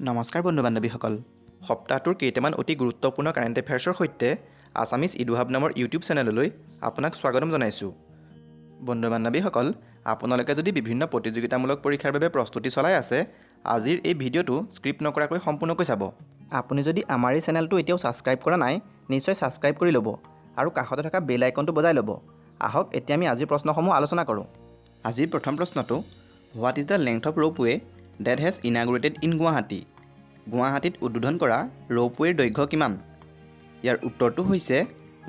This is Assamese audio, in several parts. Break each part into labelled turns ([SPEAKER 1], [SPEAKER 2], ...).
[SPEAKER 1] নমস্কাৰ বন্ধু বান্ধৱীসকল সপ্তাহটোৰ কেইটামান অতি গুৰুত্বপূৰ্ণ কাৰেণ্ট এফেয়াৰ্ছৰ সৈতে আছামিজ ইডুহাব নামৰ ইউটিউব চেনেললৈ আপোনাক স্বাগতম জনাইছোঁ বন্ধু বান্ধৱীসকল আপোনালোকে যদি বিভিন্ন প্ৰতিযোগিতামূলক পৰীক্ষাৰ বাবে প্ৰস্তুতি চলাই আছে আজিৰ এই ভিডিঅ'টো স্ক্ৰিপ্ট নকৰাকৈ সম্পূৰ্ণকৈ চাব আপুনি যদি আমাৰ এই চেনেলটো এতিয়াও ছাবস্ক্ৰাইব কৰা নাই নিশ্চয় ছাবস্ক্ৰাইব কৰি ল'ব আৰু কাষতে থকা বেল আইকনটো বজাই ল'ব আহক এতিয়া আমি আজিৰ প্ৰশ্নসমূহ আলোচনা কৰোঁ আজিৰ প্ৰথম প্ৰশ্নটো what is the length of ropeway that has inaugurated in Guwahati গুৱাহাটীত উদ্বোধন কৰা ৰোপৱেৰ দৈৰ্ঘ্য কিমান ইয়াৰ উত্তৰটো হৈছে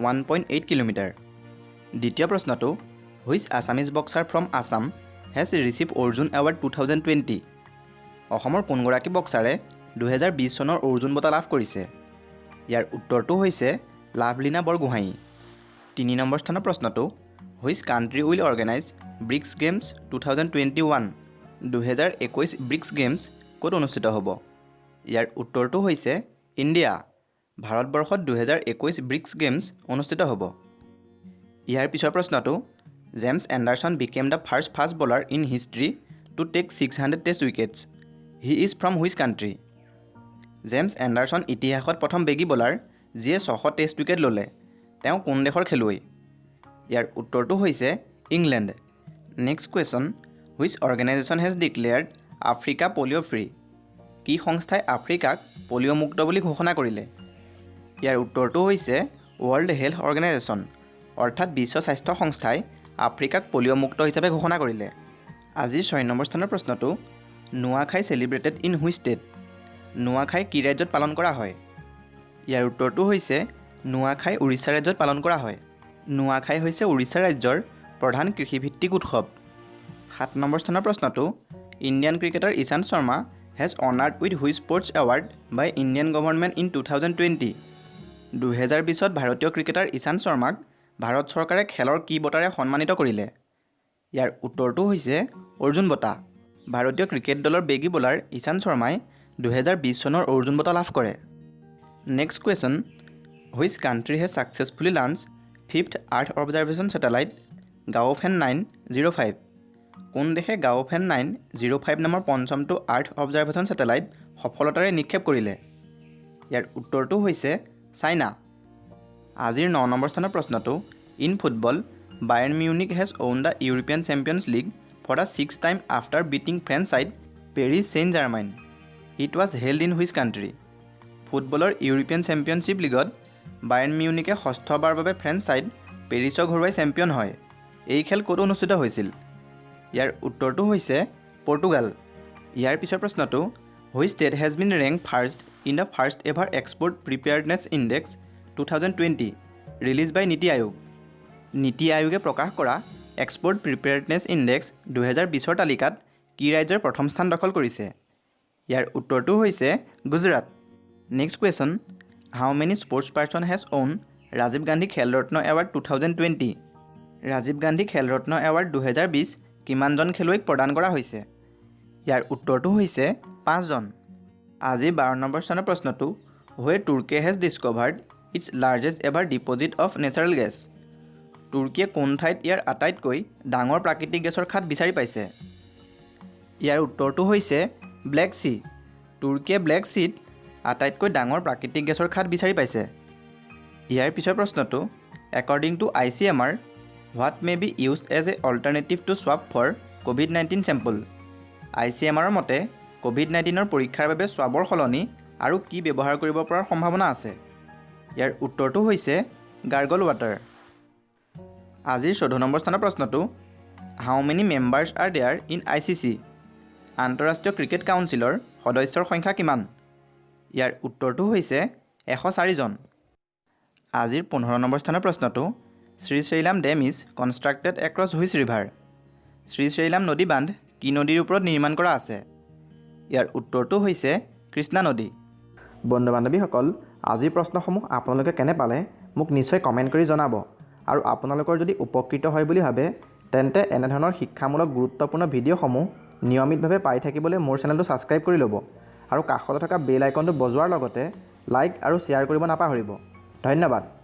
[SPEAKER 1] 1.8 কিলোমিটাৰ দ্বিতীয় প্ৰশ্নটো which Assamese boxer from Assam has receive Arjun award 2020 অসমৰ কোনগৰাকী বক্সাৰে 2020 চনৰ অৰ্জুন বঁটা লাভ কৰিছে ইয়াৰ উত্তৰটো হৈছে লাভলীনা বৰগোহাঁই 3 নম্বৰ স্থানৰ প্ৰশ্নটো which country will organise BRICS games 2021 2021 BRICS games ক'ত অনুষ্ঠিত হ'ব ইয়াৰ উত্তৰটো হৈছে ইণ্ডিয়া ভাৰতবৰ্ষত 2021 ব্ৰিক্স গেমছ অনুষ্ঠিত হ'ব ইয়াৰ পিছৰ প্ৰশ্নটো James Anderson become the first bowler in history to take 600 test wickets he is from which country James Anderson ইতিহাসত প্ৰথম বেগী বলাৰ যিয়ে 600 টেষ্ট উইকেট ল'লে তেওঁ কোন দেশৰ খেলুৱৈ ইয়াৰ উত্তৰটো হৈছে England next question which organisation has declared Africa polio' free কি সংস্থাই আফ্ৰিকাক পলিঅ' মুক্ত বুলি ঘোষণা কৰিলে ইয়াৰ উত্তৰটো হৈছে ৱৰ্ল্ড হেল্থ অৰ্গেনাইজেশ্যন অৰ্থাৎ বিশ্ব স্বাস্থ্য সংস্থাই আফ্ৰিকাক পলিঅ' মুক্ত হিচাপে ঘোষণা কৰিলে আজিৰ 6 নম্বৰ স্থানৰ প্ৰশ্নটো Nuakhai celebrated in which state Nuakhai কি ৰাজ্যত পালন কৰা হয় ইয়াৰ উত্তৰটো হৈছে নুৱাখাই উৰিষ্যা ৰাজ্যত পালন কৰা হয় নুৱাখাই হৈছে উৰিষ্যা ৰাজ্যৰ প্ৰধান কৃষিভিত্তিক উৎসৱ 7 নম্বৰ স্থানৰ প্ৰশ্নটো Indian cricketer Ishant Sharma has honoured with which sports award by Indian government in 2020 2020ত ভাৰতীয় ক্ৰিকেটাৰ ইশান্ত শৰ্মাক ভাৰত চৰকাৰে খেলৰ কি বঁটাৰে সন্মানিত কৰিলে ইয়াৰ উত্তৰটো হৈছে অৰ্জুন বঁটা ভাৰতীয় ক্ৰিকেট দলৰ বেগী বলাৰ ইশান্ত শৰ্মাই 2020 চনৰ অৰ্জুন বঁটা লাভ কৰে next question which country has successfully launch 5th earth observation satellite Gaofen 905 কোন দেশে গাওফেন 905 নামৰ পঞ্চমটো আৰ্থ অবজাৰভেশ্যন ছেটেলাইট সফলতাৰে নিক্ষেপ কৰিলে ইয়াৰ উত্তৰটো হৈছে চাইনা আজিৰ 9 নম্বৰ স্থানৰ প্ৰশ্নটো in football Bayern Munich has won the European Champions League for the 6th time after beating French side Paris Saint Germain it was held in which country ফুটবলৰ ইউৰোপিয়ান চেম্পিয়নশ্বিপ লীগত বায়াৰ্ণ মিউনিকে ষষ্ঠবাৰৰ বাবে ফ্ৰেঞ্চ ছাইড পেৰিছক হৰুৱাই চেম্পিয়ন হয় এই খেল ক'ত অনুষ্ঠিত হৈছিল ইয়াৰ উত্তৰটো হৈছে পৰ্তুগাল ইয়াৰ পিছৰ প্ৰশ্নটো which state has been rank first in the first ever export preparedness index 2020 release by নীতি আয়োগে প্ৰকাশ কৰা এক্সপৰ্ট প্ৰিপেয়াৰ্ডনেছ ইণ্ডেক্স 2020ৰ তালিকাত কি ৰাজ্যৰ প্ৰথম স্থান দখল কৰিছে ইয়াৰ উত্তৰটো হৈছে Gujarat next question how many sports person has won Rajiv Gandhi Khel Ratna award 2020 Rajiv Gandhi Khel Ratna award 2020 কিমানজন খেলুৱৈক প্ৰদান কৰা হৈছে ইয়াৰ উত্তৰটো হৈছে 5 জন আজি 12 নম্বৰ স্থানৰ প্ৰশ্নটো হুৱে তুৰ্কীয়ে has discovered its largest ever deposit of natural gas তুৰ্কীয়ে কোন ঠাইত ইয়াৰ আটাইতকৈ ডাঙৰ প্ৰাকৃতিক গেছৰ খাদ বিচাৰি পাইছে ইয়াৰ উত্তৰটো হৈছে ব্লেক চি তুৰ্কীয়ে ব্লেক চিত আটাইতকৈ ডাঙৰ প্ৰাকৃতিক গেছৰ খাদ বিচাৰি পাইছে ইয়াৰ পিছৰ প্ৰশ্নটো according to ICMR what may be used as a alternative to swab for COVID-19 sample ICMRৰ মতে COVID-19ৰ পৰীক্ষাৰ বাবে স্বাবৰ সলনি আৰু কি ব্যৱহাৰ কৰিব পৰাৰ সম্ভাৱনা আছে ইয়াৰ উত্তৰটো হৈছে গাৰ্গল ৱাটাৰ আজিৰ 14 নম্বৰ স্থানৰ প্ৰশ্নটো how many members are there in ICC আন্তঃৰাষ্ট্ৰীয় ক্ৰিকেট কাউন্সিলৰ সদস্যৰ সংখ্যা কিমান ইয়াৰ উত্তৰটো হৈছে 104 জন আজিৰ 15 নম্বৰ স্থানৰ প্ৰশ্নটো Srisailam dam is constructed across which river Srisailam নদী বান্ধ কি নদীৰ ওপৰত নিৰ্মাণ কৰা আছে ইয়াৰ উত্তৰটো হৈছে কৃষ্ণা নদী বন্ধু বান্ধৱীসকল আজিৰ প্ৰশ্নসমূহ আপোনালোকে কেনে পালে মোক নিশ্চয় কমেণ্ট কৰি জনাব আৰু আপোনালোকৰ যদি উপকৃত হয় বুলি ভাবে তেন্তে এনেধৰণৰ শিক্ষামূলক গুৰুত্বপূৰ্ণ ভিডিঅ'সমূহ নিয়মিতভাৱে পাই থাকিবলৈ মোৰ চেনেলটো ছাবস্ক্ৰাইব কৰি ল'ব আৰু কাষতে থকা বেল আইকনটো বজোৱাৰ লগতে লাইক আৰু শ্বেয়াৰ কৰিব নাপাহৰিব ধন্যবাদ